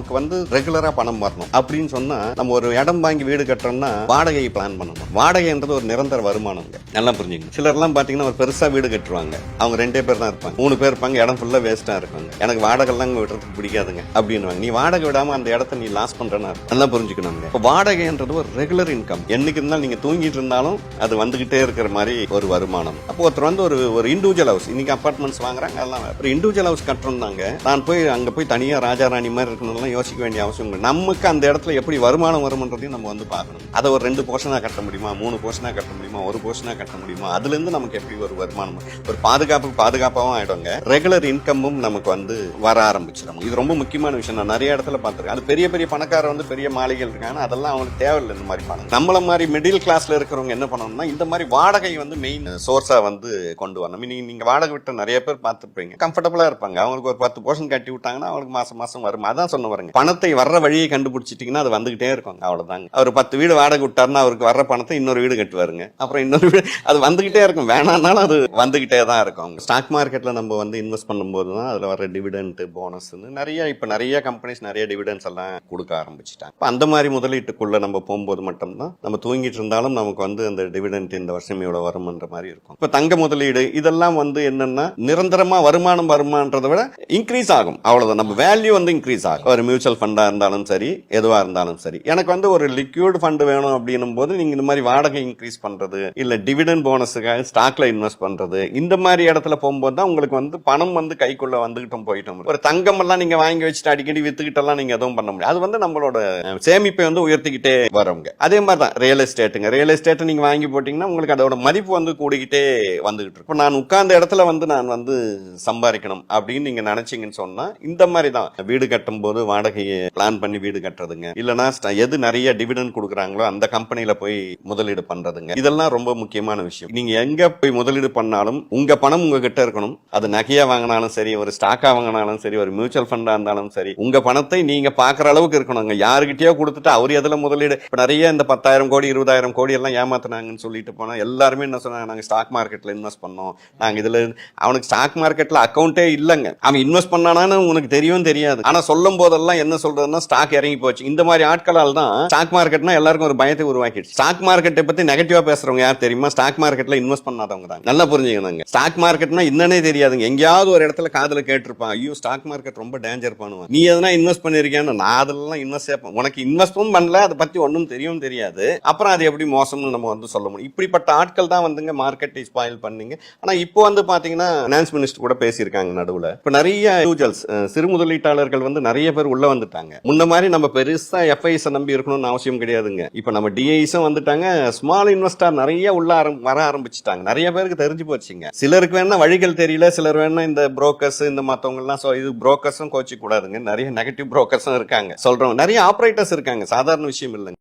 நமக்கு வந்து ரெகுலரா பணம் வரணும் அப்படின்னு சொன்னா நம்ம ஒரு இடம் வாங்கி வீடு கட்டுறோம்னா வாடகையை பிளான் பண்ணணும். வாடகைன்றது ஒரு நிரந்தர வருமானம். நல்லா புரிஞ்சுக்கணும். சிலர்லாம் பாத்தீங்கன்னா ஒரு பெருசா வீடு கட்டுருவாங்க, அவங்க 2 பேர் தான் இருப்பாங்க, 3 பேர் இருப்பாங்க, இடம் ஃபுல்லா வேஸ்டா இருப்பாங்க. எனக்கு வாடகை எல்லாம் விடுறதுக்கு பிடிக்காதுங்க அப்படின்னு. நீ வாடகை விடாம அந்த இடத்த நீ லாஸ் பண்றேன்னு நல்லா புரிஞ்சுக்கணும். இப்போ வாடகைன்றது ஒரு ரெகுலர் இன்கம். என்னைக்கு இருந்தாலும் நீங்க தூங்கிட்டு இருந்தாலும் அது வந்துகிட்டே இருக்கிற மாதிரி ஒரு வருமானம். அப்போ ஒருத்தர் வந்து ஒரு இண்டிவிஜுவல் ஹவுஸ், இன்னைக்கு அபார்ட்மெண்ட்ஸ் வாங்குறாங்க, அதெல்லாம் ஒரு இண்டிவிஜுவல் ஹவுஸ் கட்டுறோம்னாங்க நான் போய் அங்க போய் தனியா ராஜா ராணி மாதிரி இருக்கணும்லாம் யோசிக்க வேண்டிய அவசியம் இல்லை. நமக்கு அந்த இடத்துல எப்படி வருமானம் வரும்ன்றதையும் நம்ம வந்து பார்க்கணும். அதை ஒரு 2 போர்ஷனா கட்ட முடியுமா, 3 போர்ஷனா கட்ட முடியுமா, 1 போர்ஷனா கட்ட முடியுமா, அதுல இருந்து நமக்கு எப்படி ஒரு வருமானம், ஒரு பாதுகாப்பாகவும் ஆயிடுங்க. ரெகுலர் இன்கமும் நமக்கு வந்து வர ஆரம்பிச்சிடும். இது ரொம்ப முக்கியமான விஷயம். நான் நிறைய இடத்துல பார்த்திருக்கேன். அது பெரிய பெரிய பணக்காரர் வந்து பெரிய மாளிகைகள் இருக்காங்க, அதெல்லாம் அவங்களுக்கு தேவையில்லை. இந்த மாதிரி பணம் நம்மள மாதிரி மிடில் கிளாஸ்ல இருக்கிறவங்க என்ன பண்ணணும்னா இந்த மாதிரி வாடகை வந்து மெயின் சோர்ஸா வந்து கொண்டு வரணும். நீங்க வாடகை விட்டு நிறைய பேர் பார்த்துருப்பீங்க, கம்ஃபர்டபுளா இருப்பாங்க. அவங்களுக்கு ஒரு 10 போர்ஷன் கட்டி விட்டாங்கன்னா அவங்களுக்கு மாசம் வரும். அதான் சொன்ன வரங்க, பணத்தை வர்ற வழியை கண்டுபிடிச்சிட்டீங்கன்னா அது வந்துகிட்டே இருக்கும். அவ்வளவுதாங்க. அவர் 10 வீடு வாடகை விட்டாருன்னா அவருக்கு வர்ற பணத்தை இன்னொரு வீடு கட்டுவாருங்க, அப்புறம் இன்னொரு வீடு, அது வந்துகிட்டே இருக்கும். வேணாம்னாலும் அது வந்துகிட்டே தான் இருக்கும். ஸ்டாக் மார்க்கெட்ல நம்ம வந்து இன்வெஸ்ட் பண்ணும்போது தான் அதுல வர டிவிடெண்ட் போனஸ் நிறைய கம்பெனிஸ் நிறைய டிவிடெண்ட்ஸ் எல்லாம் கொடுக்க ஆரம்பிச்சுட்டாங்க. அந்த மாதிரி முதலீட்டுக்குள்ள நம்ம போகும்போது மட்டும்தான் நம்ம தூங்கிட்டு இருந்தாலும் நமக்கு வந்து அந்த டிவிடெண்ட் இந்த வருஷம் இவ்வளவு வரும்ன்ற மாதிரி இருக்கும். இப்ப தங்க முதலீடு இதெல்லாம் வந்து என்னன்னா நிரந்தரமா வருமானன்றதை விட இன்க்ரீஸ் ஆகும். அவ்வளவுதான். நம்ம வேல்யூ வந்து இன்க்ரீஸ் ஆகும். ஒரு மியூச்சுவல் ஃபண்டா இருந்தாலும் சரி, எதுவா இருந்தாலும் சரி. எனக்கு வந்து ஒரு லிக்விட் ஃபண்ட் வேணும் அப்படின்னும் போது நீங்க இந்த மாதிரி வாடகை இன்க்ரீஸ் பண்றது, இல்ல டிவிடெண்ட் போனஸுக்காக ஸ்டாக்ல இன்வெஸ்ட் பண்றது, இந்த மாதிரி இடத்துல போகும்போது தான் உங்களுக்கு வந்து பணம் வந்து கைக்குள்ள வந்துகிட்டும் போயிட்டோம். ஒரு தங்கம் எல்லாம் நீங்க வாங்கி வச்சுட்டு அடிக்கடி வித்துக்கிட்டு எல்லாம் நீங்க எதுவும் பண்ண முடியாது. அது வந்து நம்மளோட சேமிப்பை வந்து உயர்த்திக்கிட்டே வரவங்க. அதே மாதிரி தான் ரியல் எஸ்டேட் நீங்க வாங்கி போட்டீங்கன்னா உங்களுக்கு அதோட மதிப்பு வந்து கூடிக்கிட்டே வந்துகிட்டு இருக்கும். நான் உட்கார்ந்த இடத்துல வந்து நான் வந்து சம்பாதிக்கணும் அப்படின்னு நீங்க நினைச்சீங்கன்னு சொன்னா இந்த மாதிரி தான் வீடு கட்டும் போது வாடகையை பிளான் பண்ணி வீடு கட்டுறதுங்க, இல்லனா எது நிறைய டிவிடெண்ட் கொடுக்குறாங்களோ அந்த கம்பெனில போய் முதலீடு பண்றதுங்க. இதெல்லாம் ரொம்ப முக்கியமான விஷயம். நீங்க எங்க போய் முதலீடு பண்ணாலும் உங்க பணம் உங்ககிட்ட இருக்கணும். அது நகையா வாங்கினாலும் சரி, ஒரு ஸ்டாக்கா வாங்கினாலும் சரி, ஒரு மியூச்சுவல் ஃபண்டா இருந்தாலும் சரி, உங்க பணத்தை நீங்க பாக்குற அளவுக்கு இருக்கணும். யாருகிட்டயோ கொடுத்துட்டு அவர் எதுல முதலீடு, இப்ப நிறைய இந்த 10,000 கோடி 20,000 கோடி எல்லாம் ஏமாத்தினாங்கன்னு சொல்லிட்டு போனா எல்லாருமே என்ன சொன்னாங்க, நாங்க ஸ்டாக் மார்க்கெட்ல இன்வெஸ்ட் பண்ணோம், நாங்க இதுல. அவனுக்கு ஸ்டாக் மார்க்கெட்ல அக்கௌண்டே இல்லங்க, அவன் இன்வெஸ்ட் பண்ணானு உனக்கு தெரியும் தெரியாது. ஆனா சொல்லும் போதெல்லாம் என்ன சொல்றதுன்னா ஸ்டாக் இறங்கி போச்சு. இந்த மாதிரி ஆட்களால் தான் ஸ்டாக் மார்க்கெட்னா எல்லாருக்கும் ஒரு பயத்தை உருவாக்கிடுச்சு. ஸ்டாக் மார்க்கெட்டை பத்தி நெகட்டிவா பேசுறவங்க யார் தெரியுமா? ஸ்டாக் மார்க்கெட்ல இன்வெஸ்ட் பண்ணாதவங்க தான். நல்லா புரிஞ்சுக்கணுங்க. ஸ்டாக் மார்க்கெட்னா என்னன்னே தெரியாதுங்க. எங்கேயாவது ஒரு இடத்துல காதுல கேட்டிருப்பான், ஐயோ ஸ்டாக் மார்க்கெட் ரொம்ப டேஞ்சர் பண்ணுவான், நீ எதனா இன்வெஸ்ட் பண்ணிருக்கியான்னு. நான் அதெல்லாம் இன்வெஸ்ட் உனக்கு இன்வெஸ்டும் பண்ணல, அதை பத்தி ஒன்னும் தெரியும் தெரியாது, அப்புறம் அது எப்படி மோசம்னு நம்ம வந்து சொல்ல முடியும். இப்படிப்பட்ட ஆட்கள் தான் வந்துங்க மார்க்கெட்டை ஸ்பாயில் பண்ணீங்க. ஆனா இப்போ வந்து பாத்தீங்கன்னா பினான்ஸ் மினிஸ்டர் கூட பேசியிருக்காங்க நடுவுல. இப்ப நிறைய இண்டிவிஜுவல்ஸ் சிறு முதலீட்டாளர்கள் வந்து நிறைய பேர் உள்ள வந்துட்டாங்க. முன்ன மாதிரி நம்ம பெருசா எஃப்ஐஎஸ் நம்பி இருக்கணும்னு அவசியம் கிடையாதுங்க. இப்ப நம்ம டிஐஸும் வந்துட்டாங்க, ஸ்மால் இன்வெஸ்டர் நிறைய உள்ள வர ஆரம்பிச்சுட்டாங்க. நிறைய பேருக்கு தெரிஞ்சு போச்சுங்க. சிலருக்கு வேணா வழிகள் தெரியல, சிலர் வேணா இந்த புரோக்கர்ஸ் இந்த மத்தவங்க எல்லாம் இது புரோக்கர்ஸும் கோச்சிக்க கூடாதுங்க. நிறைய நெகட்டிவ் புரோக்கர்ஸும் இருக்காங்க சொல்றோம், நிறைய ஆபரேட்டர்ஸ் இருக்காங்க, சாதாரண விஷயம் இல்லைங்க.